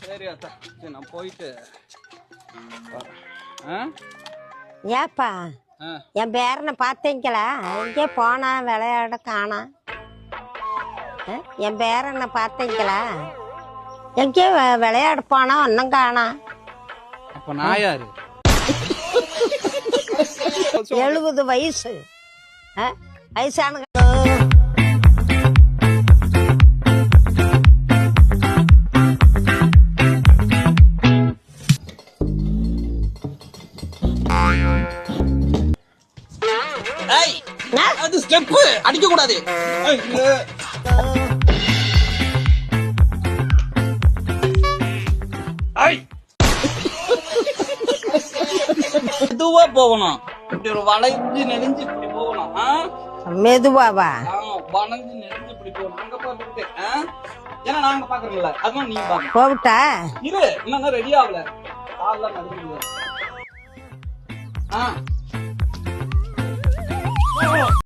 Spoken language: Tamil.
சரி அத்தா, சரி நான் போயிட்டு ஏப்பா என் பேரனை பார்த்தீங்களா? எங்கே போனா விளையாட காணா? என் பேரனை பார்த்தீங்களா? எங்கே விளையாட போனா ஒன்னும் காணா? அப்ப நான் யாரு? 70 வயசு வயசான அது ஸ்டெப் அடிக்க கூடாது. மெதுவா போகணும். இப்படி ஒரு வளைஞ்சு நெளிஞ்சு இப்படி போகணும். மெதுவாவா? வளைஞ்சு நெளிஞ்சு இப்படி போகணும். அங்க போயிட்டு ஏன்னா நாங்க பாக்குறோம்ல, அதுவும் நீங்க பாக்க போவிட்டா இரு. இன்னும் ரெடி ஆகல. கால்லாம் நடுங்குது.